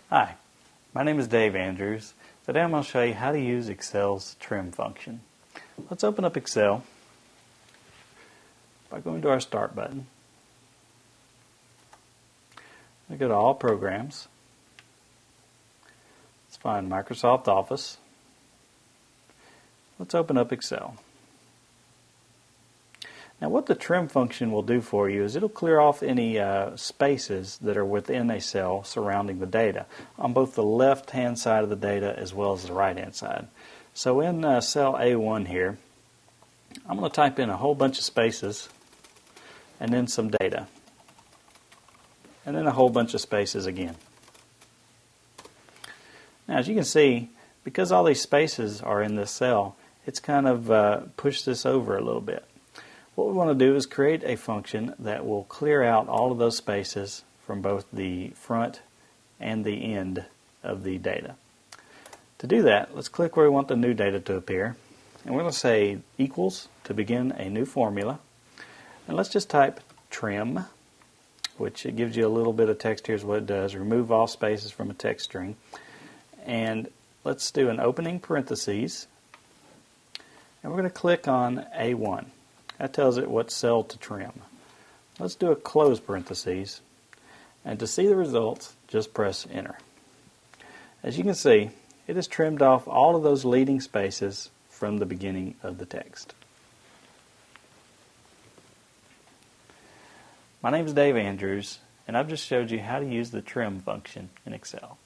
Hi, my name is Dave Andrews. Today I'm going to show you how to use Excel's trim function. Let's open up Excel by going to our Start button. We go to All Programs. Let's find Microsoft Office. Let's open up Excel. Now what the trim function will do for you is it'll clear off any spaces that are within a cell surrounding the data on both the left hand side of the data as well as the right hand side. So in cell A1 here, I'm going to type in a whole bunch of spaces and then some data and then a whole bunch of spaces again. Now as you can see, because all these spaces are in this cell, it's kind of pushed this over a little bit. What we want to do is create a function that will clear out all of those spaces from both the front and the end of the data. To do that, let's click where we want the new data to appear. And we're going to say equals to begin a new formula. And let's just type trim, which it gives you a little bit of text. Here's what it does. Remove all spaces from a text string. And let's do an opening parentheses. And we're going to click on A1. That tells it what cell to trim. Let's do a close parentheses. And to see the results, just press enter. As you can see, it has trimmed off all of those leading spaces from the beginning of the text. My name is Dave Andrews, and I've just showed you how to use the trim function in Excel.